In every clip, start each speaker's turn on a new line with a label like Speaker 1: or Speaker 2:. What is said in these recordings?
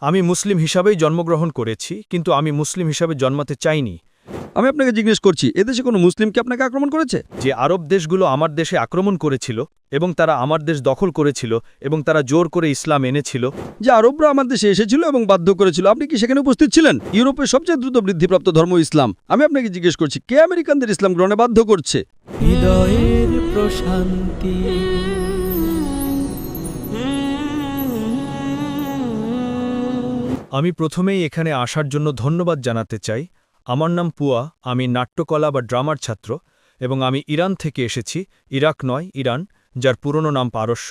Speaker 1: আমি মুসলিম হিসাবেই জন্মগ্রহণ করেছি, কিন্তু আমি মুসলিম হিসাবে জন্মাতে চাইনি।
Speaker 2: আমি আপনাকে জিজ্ঞেস করছি, এদেশে কোনো মুসলিম কি আপনাকে আক্রমণ করেছে?
Speaker 1: যে আরব দেশগুলো আমার দেশে আক্রমণ করেছিল এবং তারা আমার দেশ দখল করেছিল এবং তারা জোর করে ইসলাম এনেছিল।
Speaker 2: যে আরবরা আমার দেশে এসেছিল এবং বাধ্য করেছিল, আপনি কি সেখানে উপস্থিত ছিলেন? ইউরোপের সবচেয়ে দ্রুত বৃদ্ধিপ্রাপ্ত ধর্ম ইসলাম। আমি আপনাকে জিজ্ঞেস করছি, কে আমেরিকানদের ইসলাম গ্রহণে বাধ্য করছে?
Speaker 3: হৃদয়ের প্রশান্তি।
Speaker 1: আমি প্রথমেই এখানে আসার জন্য ধন্যবাদ জানাতে চাই। আমার নাম পুয়া, আমি নাট্যকলা বা ড্রামার ছাত্র এবং আমি ইরান থেকে এসেছি। ইরাক নয়, ইরান, যার পুরনো নাম পারস্য।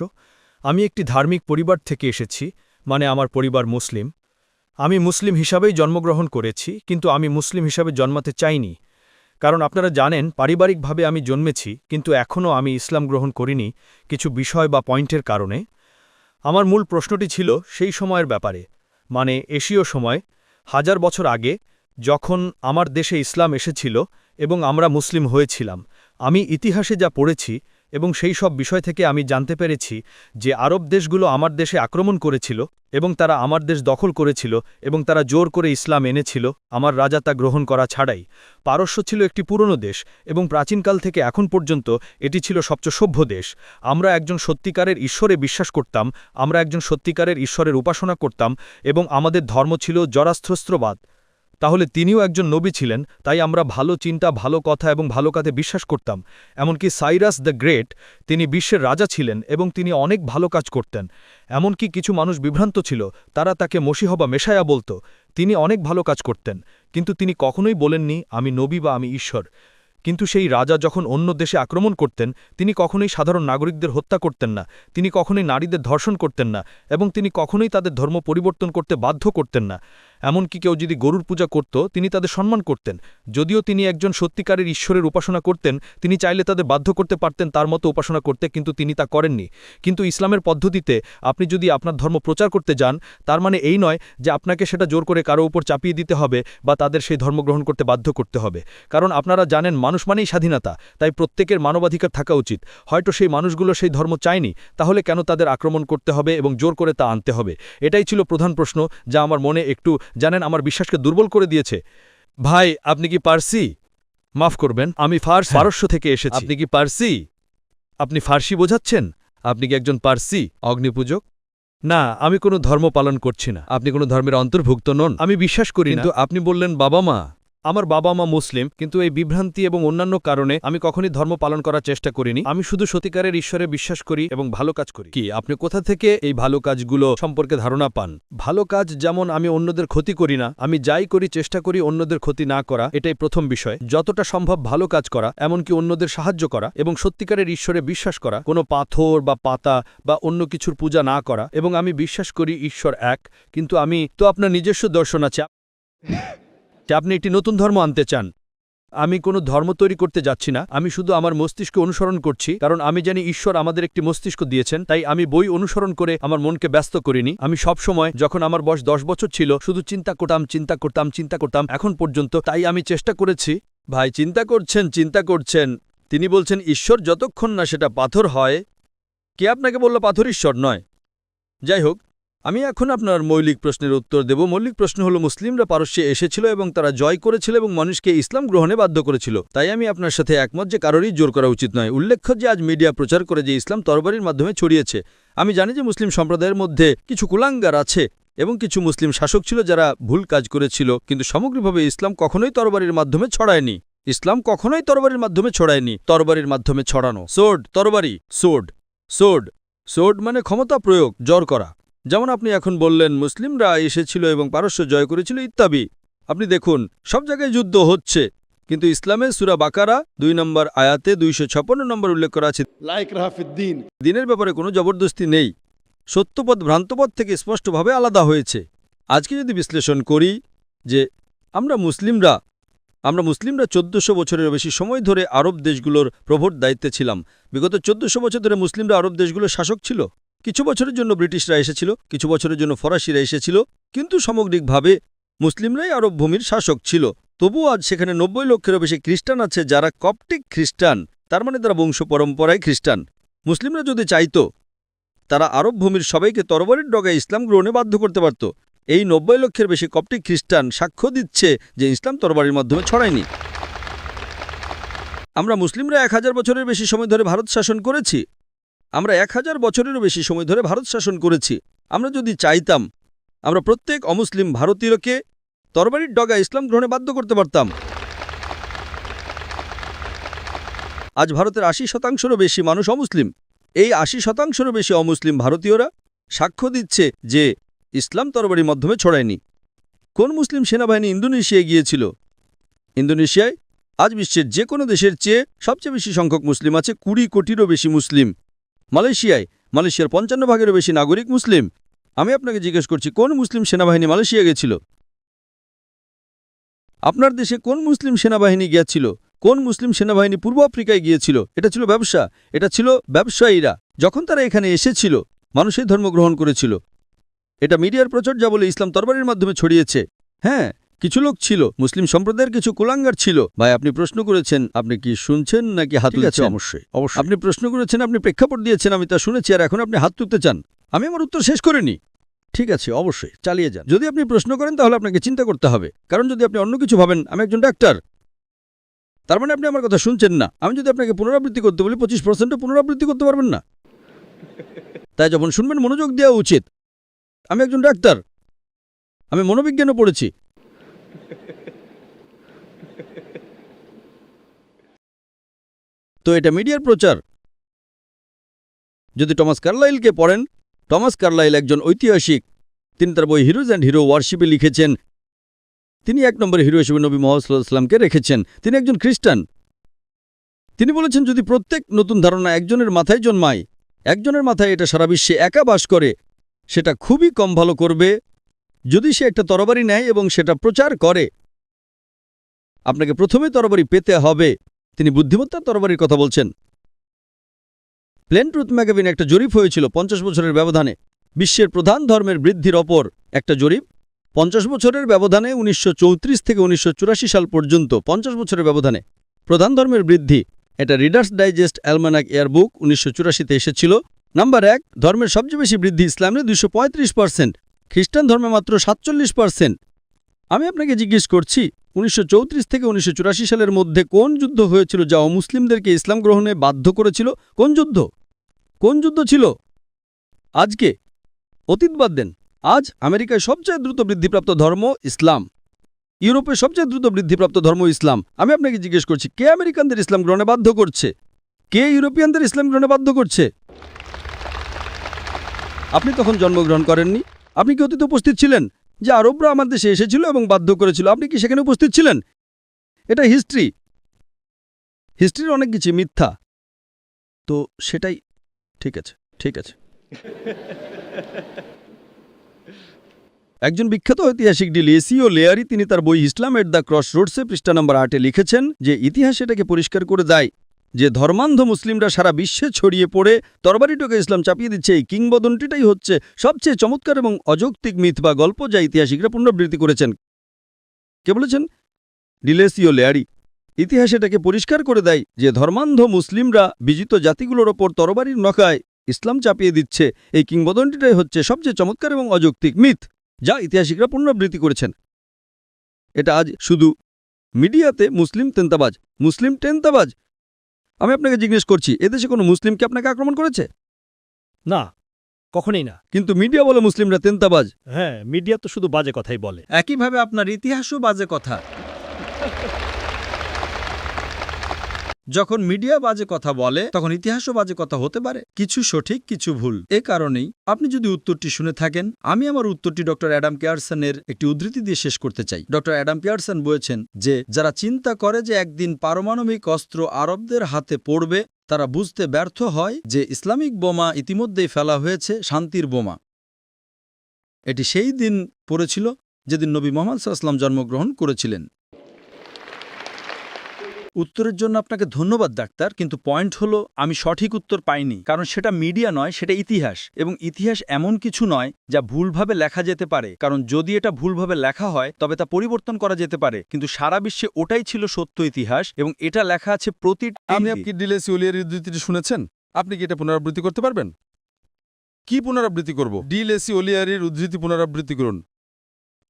Speaker 1: আমি একটি ধার্মিক পরিবার থেকে এসেছি, মানে আমার পরিবার মুসলিম। আমি মুসলিম হিসাবেই জন্মগ্রহণ করেছি, কিন্তু আমি মুসলিম হিসাবে জন্মাতে চাইনি। কারণ আপনারা জানেন, পারিবারিকভাবে আমি জন্মেছি, কিন্তু এখনও আমি ইসলাম গ্রহণ করিনি কিছু বিষয় বা পয়েন্টের কারণে। আমার মূল প্রশ্নটি ছিল সেই সময়ের ব্যাপারে, মানে এশীয় সময়, 1000 বছর আগে, যখন আমার দেশে ইসলাম এসেছিল এবং আমরা মুসলিম হয়েছিলাম। আমি ইতিহাসে যা পড়েছি এবং সেই সব বিষয় থেকে আমি জানতে পেরেছি যে আরব দেশগুলো আমার দেশে আক্রমণ করেছিল এবং তারা আমার দেশ দখল করেছিল এবং তারা জোর করে ইসলাম এনেছিল, আমার রাজা তা গ্রহণ করা ছাড়াই। পারস্য ছিল একটি পুরনো দেশ এবং প্রাচীনকাল থেকে এখন পর্যন্ত এটি ছিল সবচেয়ে সভ্য দেশ। আমরা একজন সত্যিকারের ঈশ্বরে বিশ্বাস করতাম, আমরা একজন সত্যিকারের ঈশ্বরের উপাসনা করতাম এবং আমাদের ধর্ম ছিল জরাস্ত্রস্ত্রবাদ। তাহলে তিনিও একজন নবী ছিলেন, তাই আমরা ভালো চিন্তা, ভালো কথা এবং ভালো কাজে বিশ্বাস করতাম। এমনকি সাইরাস দ্য গ্রেট, তিনি বিশ্বের রাজা ছিলেন এবং তিনি অনেক ভালো কাজ করতেন। এমনকি কিছু মানুষ বিভ্রান্ত ছিল, তারা তাকে মসীহ বা মেশায়া বলত। তিনি অনেক ভালো কাজ করতেন, কিন্তু তিনি কখনোই বলেননি আমি নবী বা আমি ঈশ্বর। কিন্তু সেই রাজা যখন অন্য দেশে আক্রমণ করতেন, তিনি কখনোই সাধারণ নাগরিকদের হত্যা করতেন না, তিনি কখনোই নারীদের ধর্ষণ করতেন না এবং তিনি কখনোই তাদের ধর্ম পরিবর্তন করতে বাধ্য করতেন না। এমনকি কেউ যদি গরুর পূজা করত, তিনি তাদের সম্মান করতেন। যদিও তিনি একজন সত্যিকারের ঈশ্বরের উপাসনা করতেন, তিনি চাইলে তাদের বাধ্য করতে পারতেন তার মতো উপাসনা করতে, কিন্তু তিনি তা করেননি। কিন্তু ইসলামের পদ্ধতিতে আপনি যদি আপনার ধর্ম প্রচার করতে যান, তার মানে এই নয় যে আপনাকে সেটা জোর করে কারো উপর চাপিয়ে দিতে হবে বা তাদের সেই ধর্ম গ্রহণ করতে বাধ্য করতে হবে। কারণ আপনারা জানেন, মানুষ মানেই স্বাধীনতা, তাই প্রত্যেকের মানবাধিকার থাকা উচিত। হয়তো সেই মানুষগুলো সেই ধর্ম চায়নি, তাহলে কেন তাদের আক্রমণ করতে হবে এবং জোর করে তা আনতে হবে? এটাই ছিল প্রধান প্রশ্ন, যা আমার মনে একটু জানেন আমার বিশ্বাসকে দুর্বল করে দিয়েছে। ভাই, আপনি কি পারসি? মাফ করবেন, আমি পারস্য থেকে এসেছি। আপনি কি পারসি? আপনি ফার্সি বোঝাচ্ছেন? আপনি কি একজন পারসি অগ্নিপূজক? না, আমি কোনো ধর্ম পালন করছি না। আপনি কোনো ধর্মের অন্তর্ভুক্ত নন? আমি বিশ্বাস করি না। কিন্তু আপনি বললেন বাবা মা। আমার বাবা মা মুসলিম, কিন্তু এই বিভ্রান্তি এবং অন্যান্য কারণে আমি কখনই ধর্ম পালন করার চেষ্টা করিনি। আমি শুধু সত্যিকারের ঈশ্বরে বিশ্বাস করি এবং ভালো কাজ করি। কি আপনি কোথা থেকে এই ভালো কাজগুলো সম্পর্কে ধারণা পান? ভালো কাজ যেমন আমি অন্যদের ক্ষতি করি না, আমি যাই করি চেষ্টা করি অন্যদের ক্ষতি না করা, এটাই প্রথম বিষয়। যতটা সম্ভব ভালো কাজ করা, এমনকি অন্যদের সাহায্য করা এবং সত্যিকারের ঈশ্বরে বিশ্বাস করা, কোনো পাথর বা পাতা বা অন্য কিছুর পূজা না করা। এবং আমি বিশ্বাস করি ঈশ্বর এক, কিন্তু আমি তো আপনার নিজস্ব দর্শন আছে, আপনি একটি নতুন ধর্ম আনতে চান। আমি কোনো ধর্ম তৈরি করতে যাচ্ছি না, আমি শুধু আমার মস্তিষ্ক অনুসরণ করছি, কারণ আমি জানি ঈশ্বর আমাদের একটি মস্তিষ্ক দিয়েছেন। তাই আমি বই অনুসরণ করে আমার মনকে ব্যস্ত করিনি। আমি সব সময়, যখন আমার বয়স 10 বছর ছিল, শুধু চিন্তা করতাম এখন পর্যন্ত। তাই আমি চেষ্টা করেছি। ভাই, চিন্তা করছেন। তিনি বলছেন ঈশ্বর যতক্ষণ না সেটা পাথর হয়। কে আপনাকে বলল পাথর ঈশ্বর নয়? যাই হোক, আমি এখন আপনার মৌলিক প্রশ্নের উত্তর দেব। মৌলিক প্রশ্ন হলো, মুসলিমরা পারস্যে এসেছিল এবং তারা জয় করেছিল এবং মানুষকে ইসলাম গ্রহণে বাধ্য করেছিল। তাই আমি আপনার সাথে একমত যে কারোরই জোর করা উচিত নয়। উল্লেখ্য যে আজ মিডিয়া প্রচার করে যে ইসলাম তরবারির মাধ্যমে ছড়িয়েছে। আমি জানি যে মুসলিম সম্প্রদায়ের মধ্যে কিছু কুলাঙ্গার আছে এবং কিছু মুসলিম শাসক ছিল যারা ভুল কাজ করেছিল, কিন্তু সামগ্রিকভাবে ইসলাম কখনোই তরবারির মাধ্যমে ছড়ায়নি। তরবারির মাধ্যমে ছড়ানো। সোর্ড মানে ক্ষমতা প্রয়োগ, জোর করা। যেমন আপনি এখন বললেন মুসলিমরা এসেছিল এবং পারস্য জয় করেছিল ইত্যাদি। আপনি দেখুন, সব জায়গায় যুদ্ধ হচ্ছে, কিন্তু ইসলামে সূরা বাকারা 2 নম্বর আয়াতে 256 নম্বর উল্লেখ করা আছে, দিনের ব্যাপারে কোনো জবরদস্তি নেই। সত্যপথ ভ্রান্তপথ থেকে স্পষ্টভাবে আলাদা হয়েছে। আজকে যদি বিশ্লেষণ করি যে আমরা মুসলিমরা 1400 বছরের বেশি সময় ধরে আরব দেশগুলোর প্রভুর দায়িত্বে ছিলাম। বিগত 1400 বছর ধরে মুসলিমরা আরব দেশগুলোর শাসক ছিল। কিছু বছরের জন্য ব্রিটিশরা এসেছিল, কিছু বছরের জন্য ফরাসিরা এসেছিল, কিন্তু সামগ্রিকভাবে মুসলিমরাই আরব ভূমির শাসক ছিল। তবুও আজ সেখানে 90 লক্ষেরও বেশি খ্রিস্টান আছে যারা কপটিক খ্রিস্টান, তার মানে তারা বংশ পরম্পরায় খ্রিস্টান। মুসলিমরা যদি চাইত, তারা আরব ভূমির সবাইকে তরবারির ডগায় ইসলাম গ্রহণে বাধ্য করতে পারত,
Speaker 2: এই 90 লক্ষের বেশি কপটিক খ্রিস্টান সাক্ষ্য দিচ্ছে যে ইসলাম তরবারির মাধ্যমে ছড়ায়নি। আমরা মুসলিমরা 1000 বছরের বেশি সময় ধরে ভারত শাসন করেছি। আমরা 1000 বছরেরও বেশি সময় ধরে ভারত শাসন করেছি। আমরা যদি চাইতাম আমরা প্রত্যেক অমুসলিম ভারতীয়কে তরবারির ডগা ইসলাম গ্রহণে বাধ্য করতে পারতাম। আজ ভারতের 80% বেশি মানুষ অমুসলিম। এই 80% বেশি অমুসলিম ভারতীয়রা সাক্ষ্য দিচ্ছে যে ইসলাম তরবারির মাধ্যমে ছড়ায়নি। কোন মুসলিম সেনাবাহিনী ইন্দোনেশিয়ায় গিয়েছিল? ইন্দোনেশিয়ায় আজ বিশ্বের যে কোনো দেশের চেয়ে সবচেয়ে বেশি সংখ্যক মুসলিম আছে, 20 কোটিরও বেশি মুসলিম। মালয়েশিয়ার 55 ভাগেরও বেশি নাগরিক মুসলিম। আমি আপনাকে জিজ্ঞেস করছি, কোন মুসলিম সেনাবাহিনী মালয়েশিয়া গেছিল? আপনার দেশে কোন মুসলিম সেনাবাহিনী গিয়েছিল? কোন মুসলিম সেনাবাহিনী পূর্ব আফ্রিকায় গিয়েছিল? এটা ছিল ব্যবসা, এটা ছিল ব্যবসায়ীরা। যখন তারা এখানে এসেছিল মানুষ এই ধর্ম গ্রহণ করেছিল। এটা মিডিয়ার প্রচর্যা বলে ইসলাম তরবারির মাধ্যমে ছড়িয়েছে। হ্যাঁ, কিছু লোক ছিল, মুসলিম সম্প্রদায়ের কিছু কুলাঙ্গার ছিল। ভাই, আপনি প্রশ্ন করেছেন, আপনি কি শুনছেন নাকি হাত তুলছেন?
Speaker 1: অবশ্যই।
Speaker 2: আপনি প্রশ্ন করেছেন, আপনি প্রেক্ষাপট দিয়েছেন, আমি তা শুনেছি, আর এখন আপনি হাত তুলতে চান। আমি আমার উত্তর শেষ করিনি। ঠিক আছে, অবশ্যই চালিয়ে যান। যদি আপনি প্রশ্ন করেন তাহলে আপনাকে চিন্তা করতে হবে, কারণ যদি আপনি অন্য কিছু ভাবেন, আমি একজন ডাক্তার, তার মানে আপনি আমার কথা শুনছেন না। আমি যদি আপনাকে পুনরাবৃত্তি করতে বলি 25% পুনরাবৃত্তি করতে পারবেন না। তাই যখন শুনবেন মনোযোগ দেওয়া উচিত। আমি একজন ডাক্তার, আমি মনোবিজ্ঞানও পড়েছি। তো এটা মিডিয়ার প্রচার। যদি টমাস কার্লাইলকে পড়েন, টমাস কার্লাইল একজন ঐতিহাসিক। তিনি তার বই হিরোজ অ্যান্ড হিরো ওয়ার্শিপে লিখেছেন তিনি 1 নম্বরের হিরো হিসেবে নবী মুহাম্মদ সাল্লাল্লাহু আলাইহি ওয়াসাল্লামকে রেখেছেন। তিনি একজন খ্রিস্টান। তিনি বলেছেন যদি প্রত্যেক নতুন ধারণা একজনের মাথায় জন্মায়, একজনের মাথায় এটা সারা বিশ্বে একা বাস করে, সেটা খুবই কম ভালো করবে যদি সে একটা তরবারি নেয় এবং সেটা প্রচার করে। আপনাকে প্রথমে তরবারি পেতে হবে। তিনি বুদ্ধিমত্তার তরবারির কথা বলছেন। প্লেন ট্রুথ ম্যাগাজিন একটা জরিপ হয়েছিল 50 বছরের ব্যবধানে বিশ্বের প্রধান ধর্মের বৃদ্ধির ওপর একটা জরিপ। 50 বছরের ব্যবধানে 1934 থেকে 1984 সাল পর্যন্ত 50 বছরের ব্যবধানে প্রধান ধর্মের বৃদ্ধি। এটা রিডার্স ডাইজেস্ট অ্যালমানাক এয়ারবুক 1984-তে এসেছিল। নাম্বার 1, ধর্মের সবচেয়ে বেশি বৃদ্ধি ইসলামে 235%, খ্রিস্টান ধর্মে মাত্র 47%। আমি আপনাকে জিজ্ঞেস করছি 1934 থেকে 1984 সালের মধ্যে কোন যুদ্ধ হয়েছিল যা অমুসলিমদেরকে ইসলাম গ্রহণে বাধ্য করেছিল? কোন যুদ্ধ ছিল? আজকে অতীত বাদ দেন, আজ আমেরিকায় সবচেয়ে দ্রুত বৃদ্ধিপ্রাপ্ত ধর্ম ইসলাম, ইউরোপে সবচেয়ে দ্রুত বৃদ্ধিপ্রাপ্ত ধর্ম ইসলাম। আমি আপনাকে জিজ্ঞেস করছি, কে আমেরিকানদের ইসলাম গ্রহণে বাধ্য করছে? কে ইউরোপিয়ানদের ইসলাম গ্রহণে বাধ্য করছে? আপনি তখন জন্মগ্রহণ করেননি। আপনি কি অতীতে উপস্থিত ছিলেন যে আরবরা আমার দেশে এসেছিল এবং বাধ্য করেছিল? আপনি কি সেখানে উপস্থিত ছিলেন? এটা হিস্ট্রির অনেক কিছু মিথ্যা। তো সেটাই ঠিক আছে। একজন বিখ্যাত ঐতিহাসিক ডিলিসিও লেয়ারি তিনি তার বই ইসলাম এট দ্য ক্রস রোডসে পৃষ্ঠা নম্বর 8-এ লিখেছেন যে ইতিহাস এটাকে পরিষ্কার করে দেয় যে ধর্মান্ধ মুসলিমরা সারা বিশ্বে ছড়িয়ে পড়ে তরবারিটাকে ইসলাম চাপিয়ে দিচ্ছে। এই কিংবদন্তিটাই হচ্ছে সবচেয়ে চমৎকার এবং অযৌক্তিক মিথ বা গল্প যা ইতিহাসিকরা পুনরাবৃত্তি করেছেন। কে বলেছেন? ডিলেসিও লেয়ারি। ইতিহাস এটাকে পরিষ্কার করে দেয় যে ধর্মান্ধ মুসলিমরা বিজিত জাতিগুলোর ওপর তরবারির নখায় ইসলাম চাপিয়ে দিচ্ছে। এই কিংবদন্তিটাই হচ্ছে সবচেয়ে চমৎকার এবং অযৌক্তিক মিথ যা ইতিহাসিকরা পুনরাবৃত্তি করেছেন। এটা আজ শুধু মিডিয়াতে মুসলিম তেন্তাবাজ। আমি আপনাকে জিজ্ঞেস করছি, এদেশে কোনো মুসলিমকে আপনাকে আক্রমণ করেছে?
Speaker 1: না, কখনোই না।
Speaker 2: কিন্তু মিডিয়া বলে মুসলিমরা তেন্তাবাজ।
Speaker 1: হ্যাঁ, মিডিয়া তো শুধু বাজে কথাই বলে।
Speaker 4: একইভাবে আপনার ইতিহাসও বাজে কথা। যখন মিডিয়া বাজে কথা বলে তখন ইতিহাসও বাজে কথা হতে পারে, কিছু সঠিক কিছু ভুল। এ কারণেই আপনি যদি উত্তরটি শুনে থাকেন, আমি আমার উত্তরটি ডক্টর অ্যাডাম পিয়ারসনের একটি উদ্ধৃতি দিয়ে শেষ করতে চাই। ডক্টর অ্যাডাম পিয়ারসন বলেছেন যে যারা চিন্তা করে যে একদিন পারমাণবিক অস্ত্র আরবদের হাতে পড়বে, তারা বুঝতে ব্যর্থ হয় যে ইসলামিক বোমা ইতিমধ্যেই ফেলা হয়েছে, শান্তির বোমা। এটি সেই দিন পড়েছিল যেদিন নবী মুহাম্মদ সাল্লাল্লাহু আলাইহি ওয়াসাল্লাম জন্মগ্রহণ করেছিলেন। উত্তরের জন্য আপনাকে ধন্যবাদ ডাক্তার, কিন্তু পয়েন্ট হলো আমি সঠিক উত্তর পাইনি, কারণ সেটা মিডিয়া নয়, সেটা ইতিহাস। এবং ইতিহাস এমন কিছু নয় যা ভুলভাবে লেখা যেতে পারে, কারণ যদি এটা ভুলভাবে লেখা হয় তবে তা পরিবর্তন করা যেতে পারে, কিন্তু সারা বিশ্বে ওটাই ছিল সত্য ইতিহাস এবং এটা লেখা আছে প্রতিটি।
Speaker 5: আপনি ডিলেসিও লেয়ারির উদ্ধৃতিটি শুনেছেন? আপনি কি এটা পুনরাবৃত্তি করতে পারবেন? কি পুনরাবৃত্তি করব? ডিলেসিও লেয়ারির উদ্ধৃতি পুনরাবৃত্তি করুন।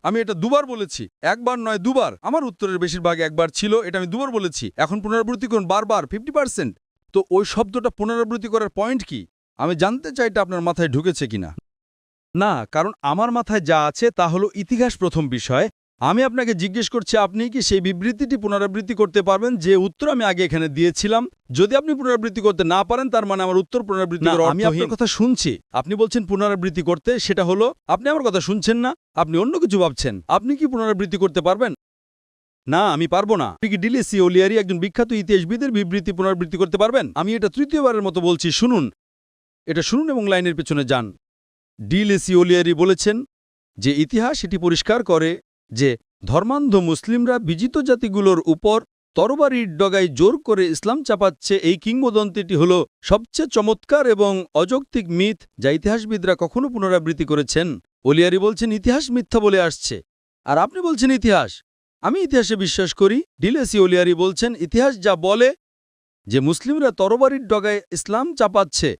Speaker 5: আমি এটা দুবার বলেছি, একবার নয় দুবার। আমার উত্তরের বেশিরভাগ একবার ছিল, এটা আমি দুবার বলেছি। এখন পুনরাবৃত্তি করুন বারবার 50%। তো ওই শব্দটা পুনরাবৃত্তি করার পয়েন্ট কি? আমি জানতে চাই এটা আপনার মাথায় ঢুকেছে কিনা। না, কারণ আমার মাথায় যা আছে তা হলো ইতিহাস প্রথম বিষয়। আমি আপনাকে জিজ্ঞেস করছি, আপনি কি সেই বিবৃতিটি পুনরাবৃত্তি করতে পারবেন যে উত্তর আমি আগে এখানে দিয়েছিলাম? যদি আপনি পুনরাবৃত্তি করতে না পারেন, তার মানে আমার উত্তর পুনরাবৃত্তি করা আমি আপনার কথা শুনছি। আপনি বলছেন পুনরাবৃত্তি করতে, সেটা হলো আপনি আমার কথা শুনছেন না, আপনি অন্য কিছু ভাবছেন। আপনি কি পুনরাবৃত্তি করতে পারবেন? না, আমি পারবো না। আপনি কি ডিলেসি ওলিয়ারি, একজন বিখ্যাত ইতিহাসবিদের বিবৃতি পুনরাবৃত্তি করতে পারবেন? আমি এটা তৃতীয়বারের মতো বলছি, শুনুন। এটা শুনুন এবং লাইনের পেছনে যান। ডিলেসি ওলিয়ারি বলেছেন যে ইতিহাস এটি পরিষ্কার করে যে ধর্মান্ধ মুসলিমরা বিজিত জাতিগুলোর উপর তরবারির ডগায় জোর করে ইসলাম চাপাচ্ছে। এই কিংবদন্তিটি হল সবচেয়ে চমৎকার এবং অযৌক্তিক মিথ যা ইতিহাসবিদরা কখনো পুনরাবৃত্তি করেছেন। ওলিয়ারি বলছেন ইতিহাস মিথ্যা বলে আসছে, আর আপনি বলছেন ইতিহাস। আমি ইতিহাসে বিশ্বাস করি। ডিলেসি ওলিয়ারি বলছেন ইতিহাস যা বলে যে মুসলিমরা তরবারির ডগায় ইসলাম চাপাচ্ছে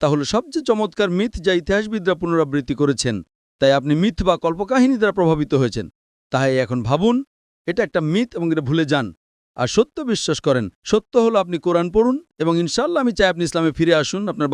Speaker 5: তা হল সবচেয়ে চমৎকার মিথ যা ইতিহাসবিদরা পুনরাবৃত্তি করেছেন। তাই আপনি মিথ বা কল্পকাহিনী দ্বারা প্রভাবিত হয়েছেন। তাই এখন ভাবুন এটা একটা মিথ এবং এটা ভুলে যান আর সত্য বিশ্বাস করেন। সত্য হলো আপনি কোরআন পড়ুন এবং ইনশাআল্লাহ আমি চাই আপনি ইসলামে ফিরে আসুন। আপনার